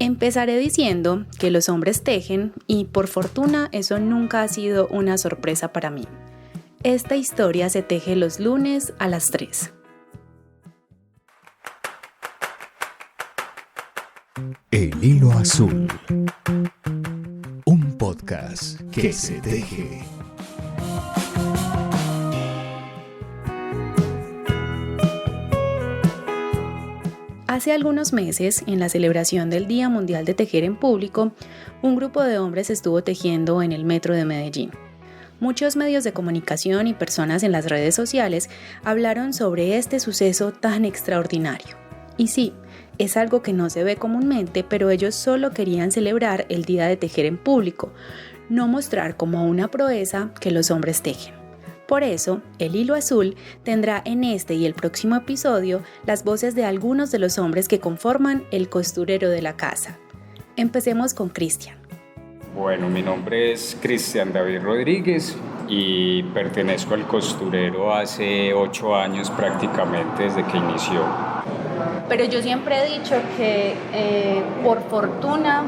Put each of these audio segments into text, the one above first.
Empezaré diciendo que los hombres tejen y por fortuna eso nunca ha sido una sorpresa para mí. Esta historia se teje los lunes a las 3. El hilo azul. Un podcast que se teje. Hace algunos meses, en la celebración del Día Mundial de Tejer en Público, un grupo de hombres estuvo tejiendo en el metro de Medellín. Muchos medios de comunicación y personas en las redes sociales hablaron sobre este suceso tan extraordinario. Y sí, es algo que no se ve comúnmente, pero ellos solo querían celebrar el Día de Tejer en Público, no mostrar como una proeza que los hombres tejen. Por eso, el hilo azul tendrá en este y el próximo episodio las voces de algunos de los hombres que conforman el costurero de la casa. Empecemos con Cristian. Bueno, mi nombre es Cristian David Rodríguez y pertenezco al costurero hace 8 años prácticamente desde que inició. Pero yo siempre he dicho que por fortuna,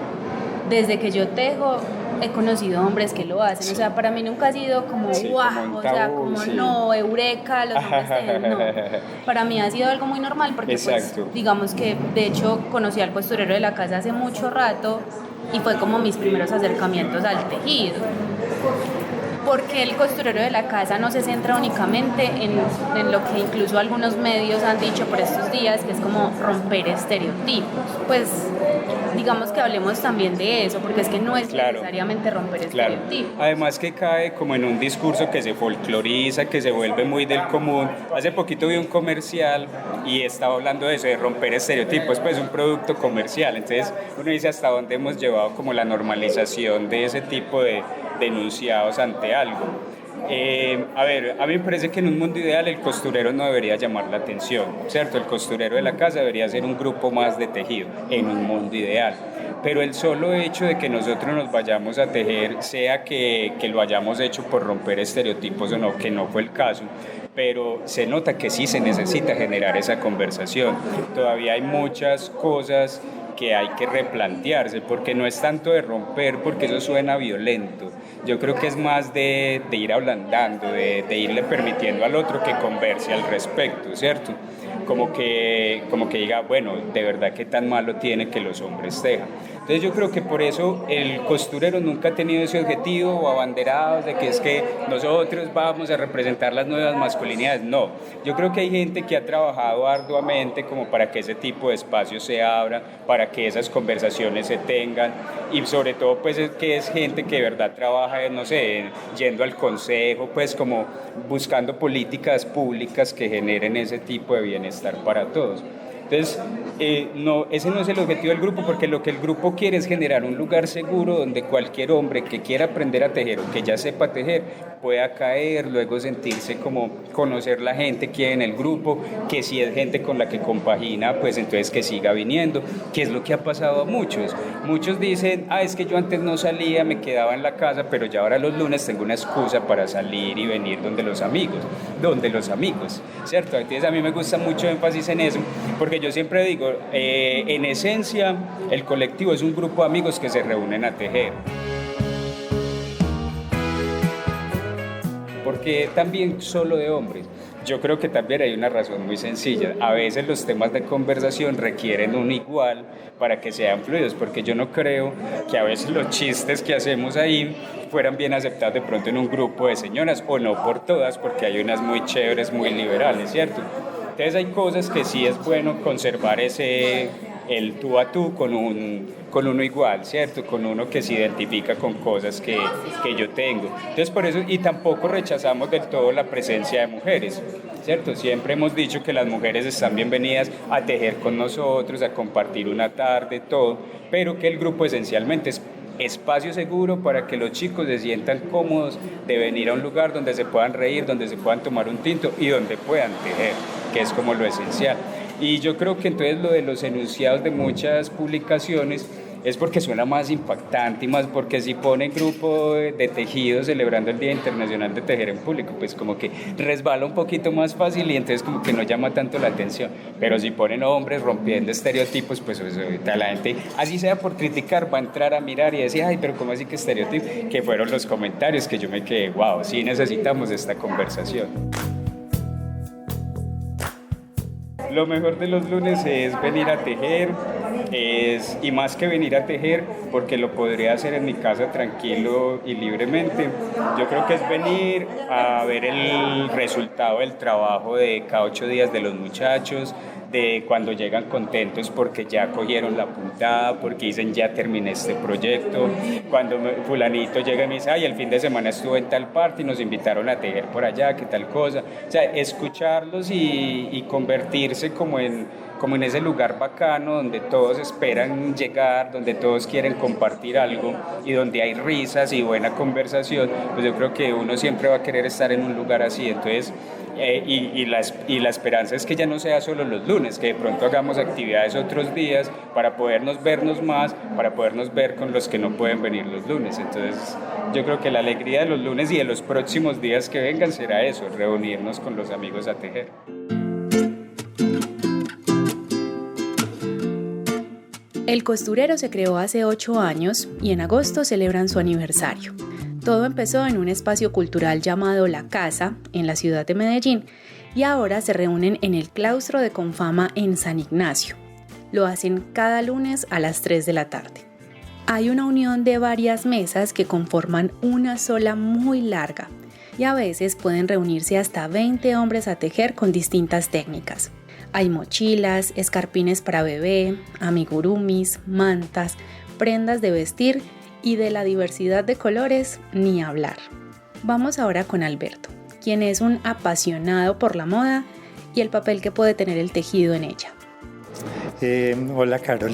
desde que yo tejo, he conocido hombres que lo hacen, o sea, para mí nunca ha sido como guau, o sea, como sí. No, eureka, los hombres tejen, no. Para mí ha sido algo muy normal porque pues, digamos que de hecho conocí al costurero de la casa hace mucho rato y fue como mis primeros acercamientos al tejido. Porque el costurero de la casa no se centra únicamente en lo que incluso algunos medios han dicho por estos días, que es como romper estereotipos. Pues digamos que hablemos también de eso, porque es que no es necesariamente romper estereotipos. Además que cae como en un discurso que se folcloriza, que se vuelve muy del común. Hace poquito vi un comercial y estaba hablando de eso, de romper estereotipos, pues un producto comercial. Entonces uno dice hasta dónde hemos llevado como la normalización de ese tipo de denunciados ante algo. A mí me parece que en un mundo ideal el costurero no debería llamar la atención, ¿cierto? El costurero de la casa debería ser un grupo más de tejido, en un mundo ideal. Pero el solo hecho de que nosotros nos vayamos a tejer, sea que lo hayamos hecho por romper estereotipos o no, que no fue el caso, pero se nota que sí se necesita generar esa conversación. Todavía hay muchas cosas que hay que replantearse, porque no es tanto de romper, porque eso suena violento. Yo creo que es más de ir ablandando, de irle permitiendo al otro que converse al respecto, ¿cierto? Como que diga, bueno, de verdad qué tan malo tiene que los hombres tejan. Entonces yo creo que por eso el costurero nunca ha tenido ese objetivo o abanderado de que es que nosotros vamos a representar las nuevas masculinidades. No, yo creo que hay gente que ha trabajado arduamente como para que ese tipo de espacios se abran, para que esas conversaciones se tengan y sobre todo pues es que es gente que de verdad trabaja, no sé, yendo al consejo, pues como buscando políticas públicas que generen ese tipo de bienestar para todos. Entonces, ese no es el objetivo del grupo, porque lo que el grupo quiere es generar un lugar seguro donde cualquier hombre que quiera aprender a tejer o que ya sepa tejer pueda caer, luego sentirse como conocer la gente que hay en el grupo, que si es gente con la que compagina, pues entonces que siga viniendo, que es lo que ha pasado a muchos. Muchos dicen, es que yo antes no salía, me quedaba en la casa, pero ya ahora los lunes tengo una excusa para salir y venir donde los amigos, ¿cierto? Entonces a mí me gusta mucho énfasis en eso, porque yo siempre digo, en esencia, el colectivo es un grupo de amigos que se reúnen a tejer. Porque también solo de hombres. Yo creo que también hay una razón muy sencilla. A veces los temas de conversación requieren un igual para que sean fluidos, porque yo no creo que a veces los chistes que hacemos ahí fueran bien aceptados de pronto en un grupo de señoras, o no por todas, porque hay unas muy chéveres, muy liberales, ¿cierto? Entonces hay cosas que sí es bueno conservar el tú a tú con uno igual, ¿cierto? Con uno que se identifica con cosas que yo tengo. Entonces por eso, y tampoco rechazamos del todo la presencia de mujeres, ¿cierto? Siempre hemos dicho que las mujeres están bienvenidas a tejer con nosotros, a compartir una tarde, todo, pero que el grupo esencialmente es espacio seguro para que los chicos se sientan cómodos de venir a un lugar donde se puedan reír, donde se puedan tomar un tinto y donde puedan tejer, que es como lo esencial. Y yo creo que entonces lo de los enunciados de muchas publicaciones es porque suena más impactante y más porque si ponen grupo de tejidos celebrando el Día Internacional de Tejer en Público, pues como que resbala un poquito más fácil y entonces como que no llama tanto la atención. Pero si ponen hombres rompiendo estereotipos, pues ahorita la gente, así sea por criticar, va a entrar a mirar y decir, ay, pero ¿cómo así que estereotipo? Que fueron los comentarios que yo me quedé, wow, sí necesitamos esta conversación. Lo mejor de los lunes es venir a tejer, y más que venir a tejer, porque lo podría hacer en mi casa tranquilo y libremente. Yo creo que es venir a ver el resultado del trabajo de cada 8 días de los muchachos, de cuando llegan contentos porque ya cogieron la puntada, porque dicen ya terminé este proyecto, cuando fulanito llega y me dice, ay, el fin de semana estuve en tal parte y nos invitaron a tejer por allá, qué tal cosa. O sea, escucharlos y convertirse como en ese lugar bacano donde todos esperan llegar, donde todos quieren compartir algo y donde hay risas y buena conversación, pues yo creo que uno siempre va a querer estar en un lugar así. Entonces, y la esperanza es que ya no sea solo los lunes, que de pronto hagamos actividades otros días para podernos vernos más, para podernos ver con los que no pueden venir los lunes. Entonces yo creo que la alegría de los lunes y de los próximos días que vengan será eso, reunirnos con los amigos a tejer. El Costurero se creó hace 8 años y en agosto celebran su aniversario. Todo empezó en un espacio cultural llamado La Casa, en la ciudad de Medellín, y ahora se reúnen en el claustro de Confama en San Ignacio. Lo hacen cada lunes a las 3 de la tarde. Hay una unión de varias mesas que conforman una sola muy larga, y a veces pueden reunirse hasta 20 hombres a tejer con distintas técnicas. Hay mochilas, escarpines para bebé, amigurumis, mantas, prendas de vestir y de la diversidad de colores ni hablar. Vamos ahora con Alberto, quien es un apasionado por la moda y el papel que puede tener el tejido en ella. Hola Carol,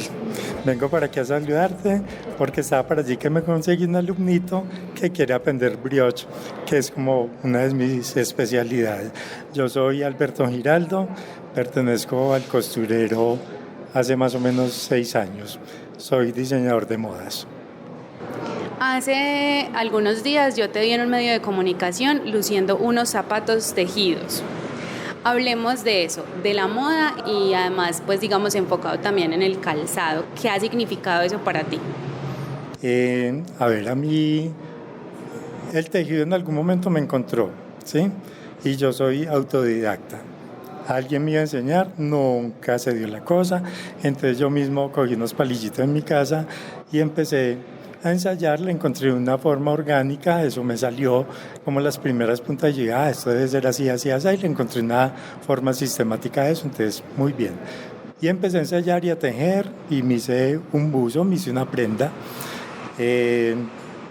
vengo para aquí a saludarte porque estaba para allí que me conseguí un alumnito que quiere aprender brioche, que es como una de mis especialidades. Yo soy Alberto Giraldo, pertenezco al Costurero hace más o menos 6 años, soy diseñador de modas. Hace algunos días yo te vi en un medio de comunicación luciendo unos zapatos tejidos. Hablemos de eso, de la moda y además, pues digamos, enfocado también en el calzado. ¿Qué ha significado eso para ti? A mí el tejido en algún momento me encontró, ¿sí? Y yo soy autodidacta. Alguien me iba a enseñar, nunca se dio la cosa. Entonces yo mismo cogí unos palillitos en mi casa y empecé a ensayar, le encontré una forma orgánica, eso me salió como las primeras puntas y dije, esto debe ser así, así, así, y le encontré una forma sistemática de eso, entonces muy bien. Y empecé a ensayar y a tejer y me hice un buzo, me hice una prenda,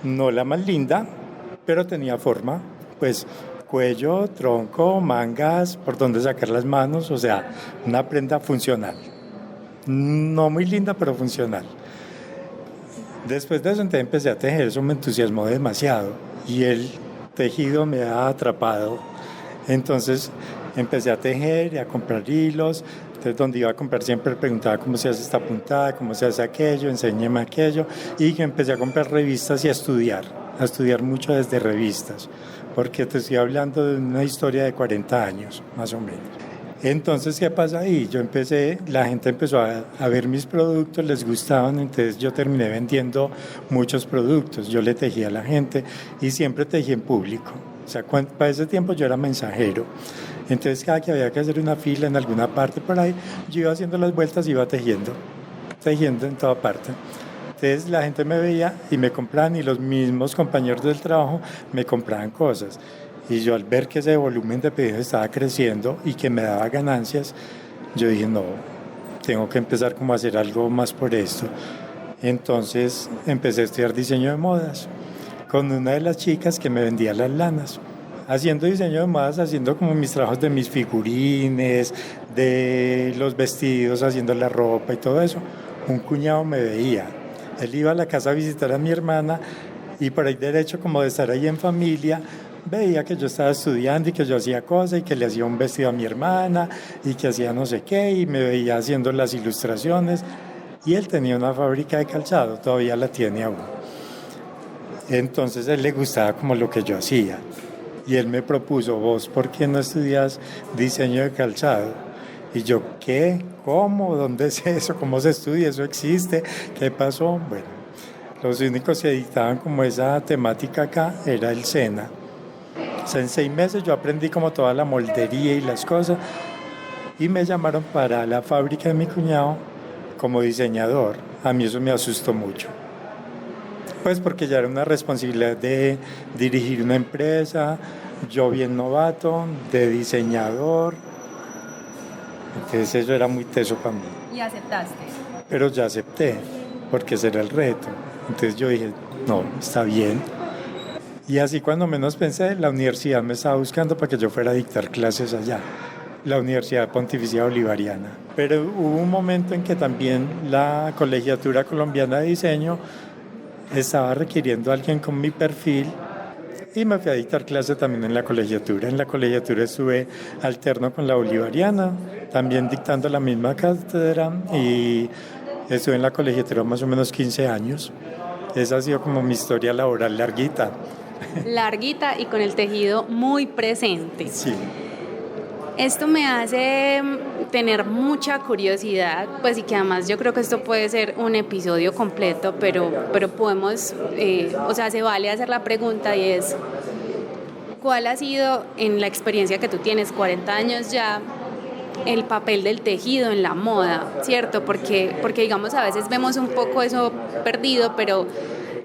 no la más linda, pero tenía forma, pues cuello, tronco, mangas, por donde sacar las manos, o sea, una prenda funcional. No muy linda, pero funcional. Después de eso entonces empecé a tejer, eso me entusiasmó demasiado y el tejido me ha atrapado. Entonces empecé a tejer y a comprar hilos. Entonces donde iba a comprar siempre preguntaba cómo se hace esta puntada, cómo se hace aquello, enséñeme aquello. Y empecé a comprar revistas y a estudiar mucho desde revistas, porque te estoy hablando de una historia de 40 años, más o menos. Entonces, ¿qué pasa ahí? La gente empezó a ver mis productos, les gustaban, entonces yo terminé vendiendo muchos productos. Yo le tejía a la gente y siempre tejí en público. O sea, para ese tiempo yo era mensajero. Entonces, cada que había que hacer una fila en alguna parte por ahí, yo iba haciendo las vueltas y iba tejiendo en toda parte. Entonces, la gente me veía y me compraban y los mismos compañeros del trabajo me compraban cosas. Y yo al ver que ese volumen de pedidos estaba creciendo y que me daba ganancias, yo dije, no, tengo que empezar como a hacer algo más por esto. Entonces empecé a estudiar diseño de modas con una de las chicas que me vendía las lanas. Haciendo diseño de modas, haciendo como mis trabajos de mis figurines, de los vestidos, haciendo la ropa y todo eso. Un cuñado me veía. Él iba a la casa a visitar a mi hermana y por ahí derecho como de estar ahí en familia, veía que yo estaba estudiando y que yo hacía cosas y que le hacía un vestido a mi hermana y que hacía no sé qué y me veía haciendo las ilustraciones y él tenía una fábrica de calzado, todavía la tiene aún. Entonces a él le gustaba como lo que yo hacía y él me propuso, vos, ¿por qué no estudias diseño de calzado? Y yo, ¿qué? ¿Cómo? ¿Dónde es eso? ¿Cómo se estudia? ¿Eso existe? ¿Qué pasó? Bueno, los únicos que dictaban como esa temática acá era el SENA. O sea, en 6 meses yo aprendí como toda la moldería y las cosas y me llamaron para la fábrica de mi cuñado como diseñador. A mí eso me asustó mucho. Pues porque ya era una responsabilidad de dirigir una empresa, yo bien novato, de diseñador. Entonces eso era muy teso para mí. ¿Y aceptaste? Pero ya acepté, porque ese era el reto. Entonces yo dije, no, está bien. Y así cuando menos pensé, la universidad me estaba buscando para que yo fuera a dictar clases allá, la Universidad Pontificia Bolivariana. Pero hubo un momento en que también la Colegiatura Colombiana de Diseño estaba requiriendo a alguien con mi perfil y me fui a dictar clase también en la colegiatura. En la colegiatura estuve alterno con la Bolivariana, también dictando la misma cátedra y estuve en la colegiatura más o menos 15 años. Esa ha sido como mi historia laboral larguita. Larguita y con el tejido muy presente. Sí. Esto me hace tener mucha curiosidad, pues y que además yo creo que esto puede ser un episodio completo, pero podemos, o sea, se vale hacer la pregunta y es, ¿cuál ha sido en la experiencia que tú tienes, 40 años ya, el papel del tejido en la moda, ¿cierto? Porque digamos a veces vemos un poco eso perdido, pero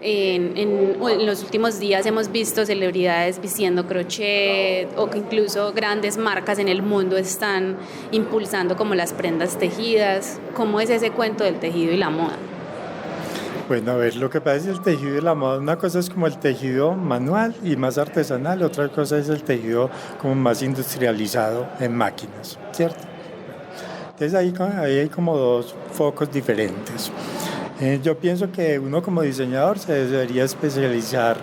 en los últimos días hemos visto celebridades vistiendo crochet o que incluso grandes marcas en el mundo están impulsando como las prendas tejidas. ¿Cómo es ese cuento del tejido y la moda? Bueno, a ver, lo que pasa es el tejido y la moda. Una cosa es como el tejido manual y más artesanal, otra cosa es el tejido como más industrializado en máquinas, ¿cierto? Entonces ahí hay como 2 focos diferentes. Yo pienso que uno como diseñador se debería especializar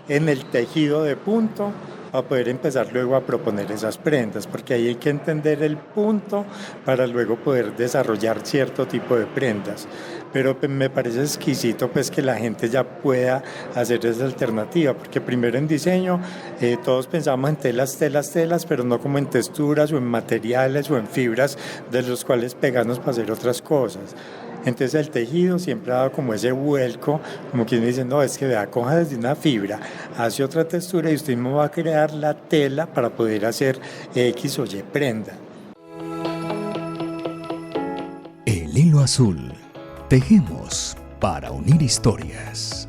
en el tejido de punto para poder empezar luego a proponer esas prendas, porque ahí hay que entender el punto para luego poder desarrollar cierto tipo de prendas. Pero me parece exquisito pues que la gente ya pueda hacer esa alternativa, porque primero en diseño todos pensamos en telas, pero no como en texturas o en materiales o en fibras de los cuales pegarnos para hacer otras cosas. Entonces el tejido siempre ha dado como ese vuelco, como quien dice, no, es que vea, coja desde una fibra, hace otra textura y usted mismo va a crear la tela para poder hacer X o Y prenda. El hilo azul. Tejemos para unir historias.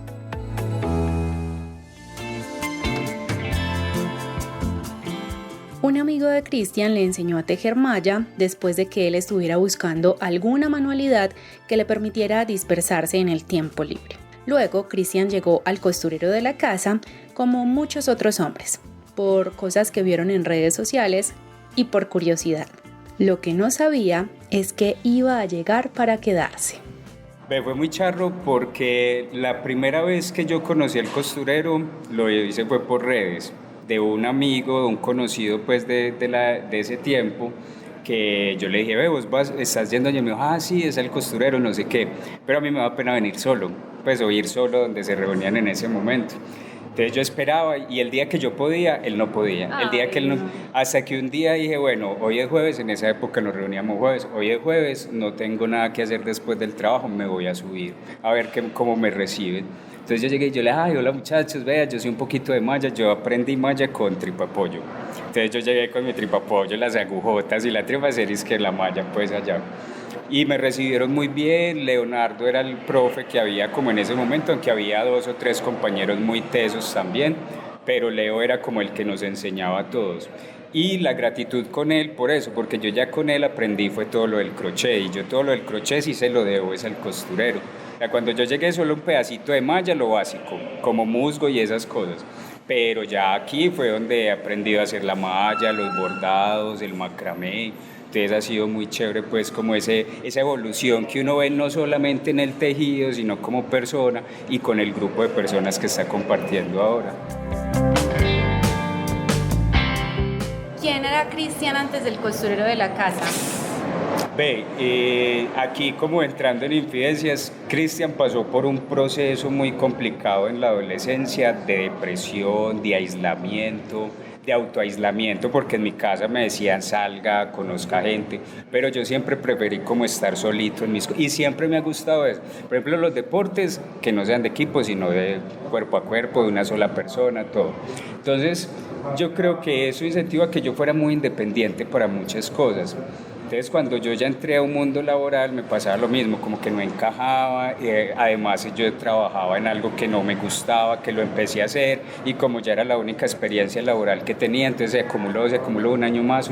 Un amigo de Cristian le enseñó a tejer malla después de que él estuviera buscando alguna manualidad que le permitiera dispersarse en el tiempo libre. Luego, Cristian llegó al costurero de la casa como muchos otros hombres, por cosas que vieron en redes sociales y por curiosidad. Lo que no sabía es que iba a llegar para quedarse. Fue muy charro porque la primera vez que yo conocí al costurero lo hice fue por redes, de un amigo, de un conocido pues de ese tiempo, que yo le dije, vos estás yendo allá, y me dijo, sí, es el costurero, no sé qué, pero a mí me da pena venir solo, pues o ir solo donde se reunían en ese momento. Entonces yo esperaba y el día que yo podía, él no podía. El día que él no, hasta que un día dije, bueno, hoy es jueves, en esa época nos reuníamos jueves, hoy es jueves, no tengo nada que hacer después del trabajo, me voy a subir a ver cómo me reciben. Entonces yo llegué y yo le dije, hola muchachos, vea, yo soy un poquito de malla, yo aprendí malla con tripapollo. Entonces yo llegué con mi tripapollo, las agujotas y la tripa es que la malla pues allá. Y me recibieron muy bien. Leonardo era el profe que había como en ese momento, aunque había 2 o 3 compañeros muy tesos también, pero Leo era como el que nos enseñaba a todos. Y la gratitud con él por eso, porque yo ya con él aprendí fue todo lo del crochet, y yo todo lo del crochet sí se lo debo es al costurero. O sea, cuando yo llegué solo un pedacito de malla, lo básico, como musgo y esas cosas. Pero ya aquí fue donde he aprendido a hacer la malla, los bordados, el macramé. Entonces ha sido muy chévere pues como esa evolución que uno ve no solamente en el tejido, sino como persona y con el grupo de personas que está compartiendo ahora. ¿Quién era Cristian antes del costurero de la casa? Ve, aquí como entrando en infidencias, Cristian pasó por un proceso muy complicado en la adolescencia de depresión, de aislamiento, de autoaislamiento, porque en mi casa me decían salga, conozca gente, pero yo siempre preferí como estar solito en y siempre me ha gustado eso. Por ejemplo, los deportes que no sean de equipo, sino de cuerpo a cuerpo, de una sola persona, todo. Entonces, yo creo que eso incentiva que yo fuera muy independiente para muchas cosas. Entonces, cuando yo ya entré a un mundo laboral, me pasaba lo mismo, como que no encajaba, además yo trabajaba en algo que no me gustaba, que lo empecé a hacer, y como ya era la única experiencia laboral que tenía, entonces se acumuló un año más,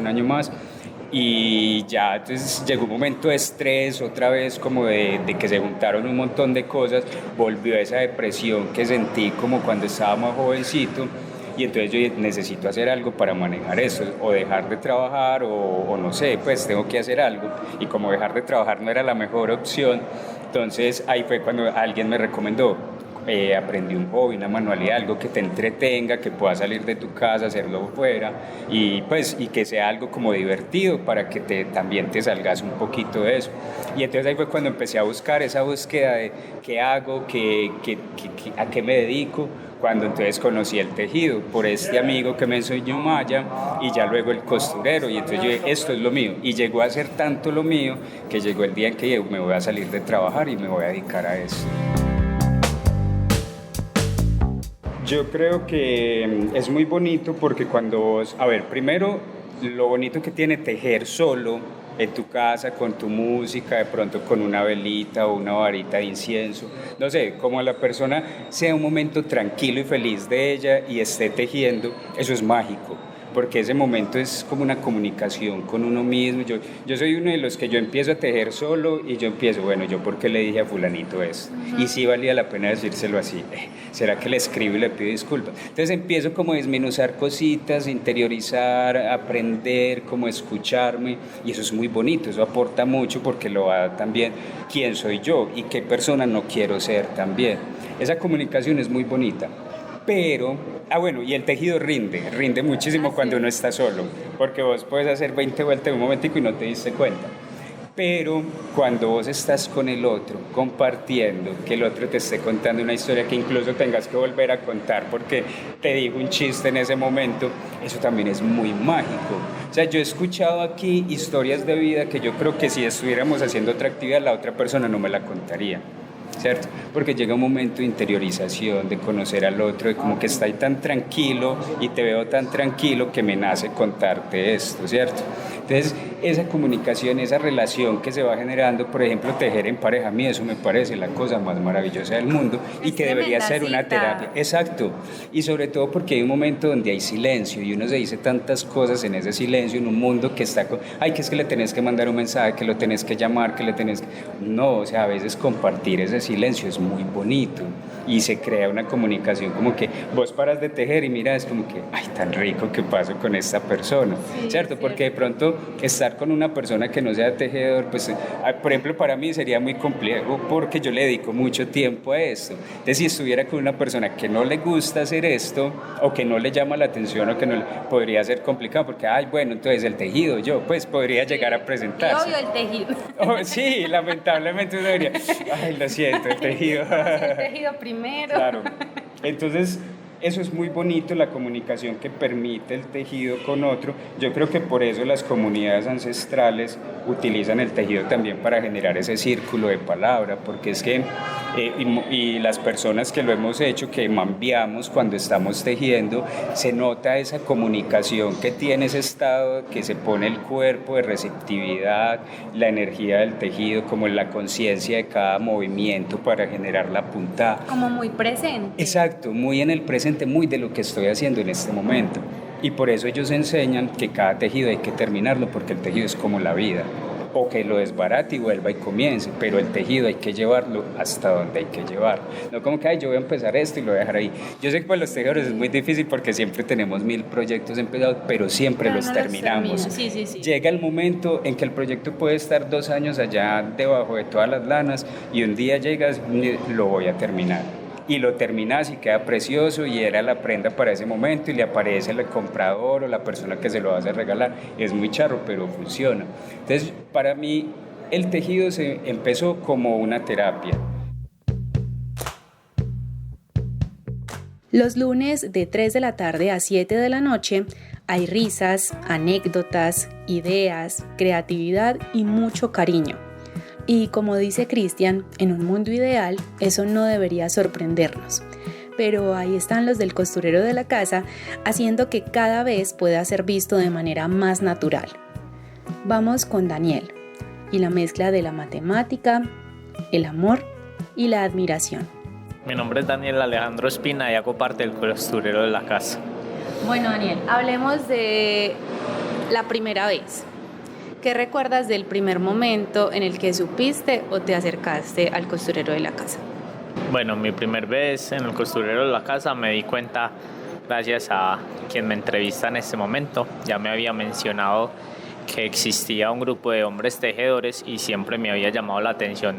y ya entonces llegó un momento de estrés, otra vez como de que se juntaron un montón de cosas, volvió esa depresión que sentí como cuando estaba más jovencito. Y entonces yo necesito hacer algo para manejar eso, o dejar de trabajar, o no sé, pues tengo que hacer algo. Y como dejar de trabajar no era la mejor opción, entonces ahí fue cuando alguien me recomendó, aprendí un hobby, una manualidad, algo que te entretenga, que puedas salir de tu casa, hacerlo fuera, y que sea algo como divertido para que también te salgas un poquito de eso. Y entonces ahí fue cuando empecé a buscar esa búsqueda de qué hago, a qué me dedico, cuando entonces conocí el tejido por este amigo que me enseñó malla y ya luego el costurero, y entonces yo dije, esto es lo mío, y llegó a ser tanto lo mío que llegó el día en que me voy a salir de trabajar y me voy a dedicar a eso. Yo creo que es muy bonito porque primero lo bonito que tiene tejer solo en tu casa, con tu música, de pronto con una velita o una varita de incienso, no sé, como la persona sea un momento tranquilo y feliz de ella y esté tejiendo, eso es mágico, porque ese momento es como una comunicación con uno mismo. Yo soy uno de los que yo empiezo a tejer solo y yo empiezo, bueno, ¿yo por qué le dije a fulanito esto? Y sí valía la pena decírselo así, ¿será que le escribo y le pido disculpas? Entonces empiezo como a desmenuzar cositas, interiorizar, aprender, como escucharme, y eso es muy bonito, eso aporta mucho porque lo va también quién soy yo y qué persona no quiero ser también. Esa comunicación es muy bonita. Pero, y el tejido rinde muchísimo cuando uno está solo, porque vos puedes hacer 20 vueltas en un momentico y no te diste cuenta. Pero cuando vos estás con el otro, compartiendo, que el otro te esté contando una historia que incluso tengas que volver a contar porque te dijo un chiste en ese momento, eso también es muy mágico. O sea, yo he escuchado aquí historias de vida que yo creo que si estuviéramos haciendo otra actividad, la otra persona no me la contaría, ¿cierto? Porque llega un momento de interiorización, de conocer al otro, de como que está ahí tan tranquilo y te veo tan tranquilo que me nace contarte esto, ¿cierto? Entonces, esa comunicación, esa relación que se va generando, por ejemplo, tejer en pareja, a mí eso me parece la cosa más maravillosa del mundo y que debería ser una terapia. Exacto, y sobre todo porque hay un momento donde hay silencio y uno se dice tantas cosas en ese silencio, en un mundo que está que es que le tenés que mandar un mensaje, que lo tenés que llamar, que le tenés que... No, o sea, a veces compartir ese silencio es muy bonito y se crea una comunicación como que vos paras de tejer y mira, es como que, ay, tan rico que paso con esta persona, sí, ¿cierto? Sí. Porque de pronto estar con una persona que no sea tejedor, pues, por ejemplo, para mí sería muy complejo porque yo le dedico mucho tiempo a esto. Entonces, si estuviera con una persona que no le gusta hacer esto o que no le llama la atención o que no, podría ser complicado porque, entonces el tejido, yo, pues, podría llegar a presentarse. Y obvio el tejido. Sí, lamentablemente uno diría, lo siento, el tejido. El tejido primero. Claro. Entonces, eso es muy bonito, la comunicación que permite el tejido con otro. Yo creo que por eso las comunidades ancestrales utilizan el tejido también para generar ese círculo de palabra, porque es que, y las personas que lo hemos hecho, que mambiamos cuando estamos tejiendo, se nota esa comunicación que tiene ese estado, que se pone el cuerpo de receptividad, la energía del tejido, como la conciencia de cada movimiento para generar la puntada. Como muy presente. Exacto, muy en el presente, muy de lo que estoy haciendo en este momento, y por eso ellos enseñan que cada tejido hay que terminarlo porque el tejido es como la vida, o que lo desbarate y vuelva y comience, pero el tejido hay que llevarlo hasta donde hay que llevarlo, no como que yo voy a empezar esto y lo voy a dejar ahí. Yo sé que para los tejedores es muy difícil porque siempre tenemos 1000 proyectos empezados, pero siempre los terminamos. Sí. Llega el momento en que el proyecto puede estar 2 años allá debajo de todas las lanas y un día llegas, lo voy a terminar. y lo terminas y queda precioso y era la prenda para ese momento y le aparece el comprador o la persona que se lo vas a regalar. Es muy charro, pero funciona. Entonces, para mí, el tejido se empezó como una terapia. Los lunes de 3 de la tarde a 7 de la noche hay risas, anécdotas, ideas, creatividad y mucho cariño. Y como dice Cristian, en un mundo ideal eso no debería sorprendernos. Pero ahí están los del costurero de la casa haciendo que cada vez pueda ser visto de manera más natural. Vamos con Daniel y la mezcla de la matemática, el amor y la admiración. Mi nombre es Daniel Alejandro Espina y hago parte del costurero de la casa. Bueno, Daniel, hablemos de la primera vez. ¿Qué recuerdas del primer momento en el que supiste o te acercaste al costurero de la casa? Bueno, mi primer vez en el costurero de la casa me di cuenta gracias a quien me entrevista en este momento. Ya me había mencionado que existía un grupo de hombres tejedores y siempre me había llamado la atención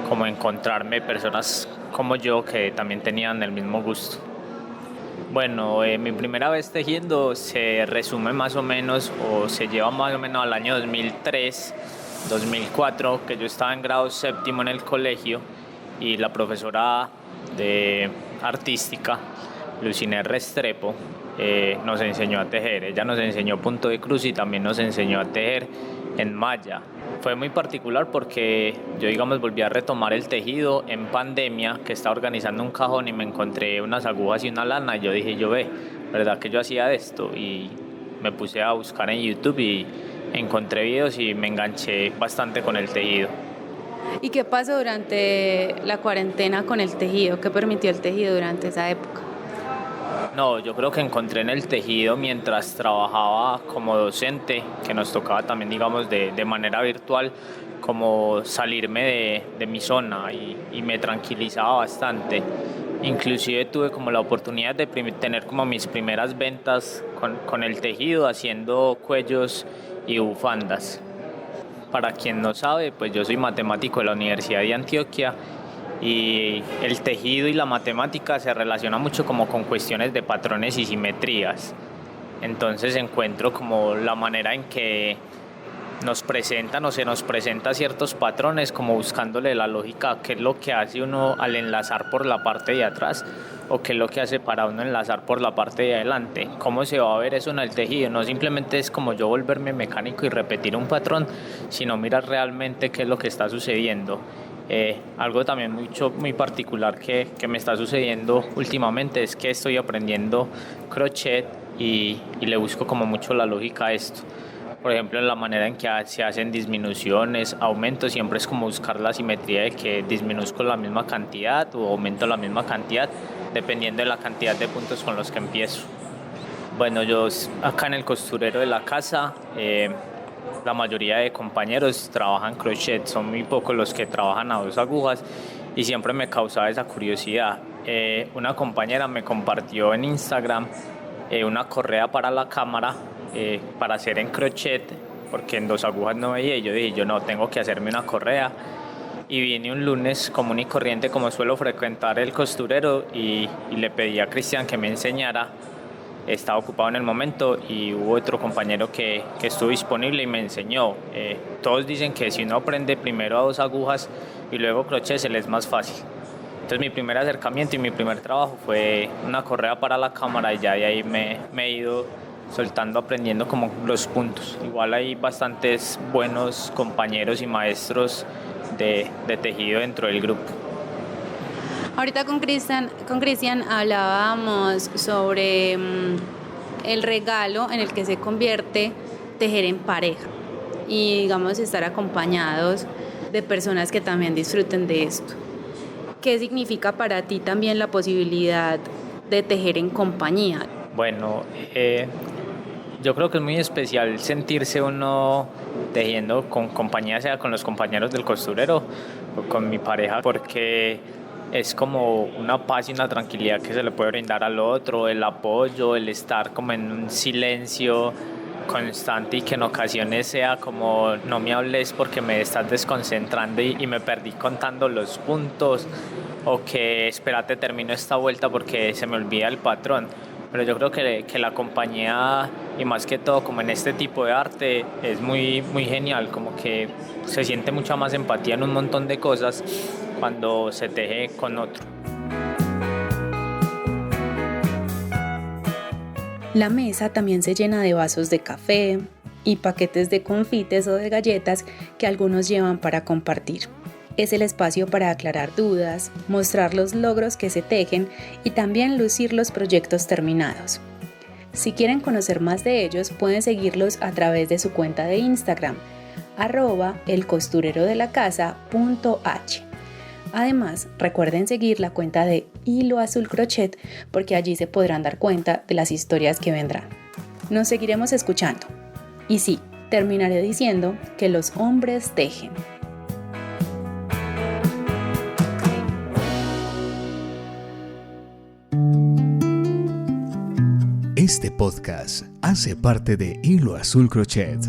como encontrarme personas como yo que también tenían el mismo gusto. Bueno, mi primera vez tejiendo se resume más o menos o se lleva más o menos al año 2003, 2004, que yo estaba en grado séptimo en el colegio y la profesora de artística, Luciner Restrepo, nos enseñó a tejer. Ella nos enseñó punto de cruz y también nos enseñó a tejer en malla. Fue muy particular porque yo, digamos, volví a retomar el tejido en pandemia, que estaba organizando un cajón y me encontré unas agujas y una lana y yo dije, ¿verdad que yo hacía esto? Y me puse a buscar en YouTube y encontré videos y me enganché bastante con el tejido. ¿Y qué pasó durante la cuarentena con el tejido? ¿Qué permitió el tejido durante esa época? No, yo creo que encontré en el tejido mientras trabajaba como docente, que nos tocaba también, digamos, de manera virtual, como salirme de mi zona y me tranquilizaba bastante. Inclusive tuve como la oportunidad de tener como mis primeras ventas con el tejido, haciendo cuellos y bufandas. Para quien no sabe, pues yo soy matemático de la Universidad de Antioquia y el tejido y la matemática se relacionan mucho como con cuestiones de patrones y simetrías. Entonces encuentro como la manera en que nos presentan o se nos presenta ciertos patrones, como buscándole la lógica, qué es lo que hace uno al enlazar por la parte de atrás o qué es lo que hace para uno enlazar por la parte de adelante, cómo se va a ver eso en el tejido. No simplemente es como yo volverme mecánico y repetir un patrón, sino mirar realmente qué es lo que está sucediendo. Algo también muy particular que me está sucediendo últimamente es que estoy aprendiendo crochet y le busco como mucho la lógica a esto. Por ejemplo, en la manera en que se hacen disminuciones, aumentos, siempre es como buscar la simetría de que disminuzco la misma cantidad o aumento la misma cantidad, dependiendo de la cantidad de puntos con los que empiezo. Bueno, yo acá en el costurero de la casa, la mayoría de compañeros trabajan crochet, son muy pocos los que trabajan a 2 agujas y siempre me causaba esa curiosidad. Una compañera me compartió en Instagram una correa para la cámara para hacer en crochet, porque en 2 agujas no veía y yo dije, yo no, tengo que hacerme una correa. Y vine un lunes común y corriente, como suelo frecuentar el costurero, y le pedí a Cristian que me enseñara. Estaba ocupado en el momento y hubo otro compañero que estuvo disponible y me enseñó. Todos dicen que si uno aprende primero a 2 agujas y luego crochet se le es más fácil. Entonces mi primer acercamiento y mi primer trabajo fue una correa para la cámara y ya de ahí me he ido soltando, aprendiendo como los puntos. Igual hay bastantes buenos compañeros y maestros de tejido dentro del grupo. Ahorita con Cristian hablábamos sobre el regalo en el que se convierte tejer en pareja y, digamos, estar acompañados de personas que también disfruten de esto. ¿Qué significa para ti también la posibilidad de tejer en compañía? Bueno, yo creo que es muy especial sentirse uno tejiendo con compañía, sea con los compañeros del costurero o con mi pareja, porque es como una paz y una tranquilidad que se le puede brindar al otro, el apoyo, el estar como en un silencio constante y que en ocasiones sea como no me hables porque me estás desconcentrando y me perdí contando los puntos. o que espérate termino esta vuelta porque se me olvida el patrón. Pero yo creo que la compañía, y más que todo como en este tipo de arte, es muy, muy genial, como que se siente mucha más empatía en un montón de cosas cuando se teje con otro. La mesa también se llena de vasos de café y paquetes de confites o de galletas que algunos llevan para compartir. Es el espacio para aclarar dudas, mostrar los logros que se tejen y también lucir los proyectos terminados. Si quieren conocer más de ellos, pueden seguirlos a través de su cuenta de Instagram, @elcosturerodelacasa.h. Además, recuerden seguir la cuenta de Hilo Azul Crochet porque allí se podrán dar cuenta de las historias que vendrán. Nos seguiremos escuchando. Y sí, terminaré diciendo que los hombres tejen. Este podcast hace parte de Hilo Azul Crochet,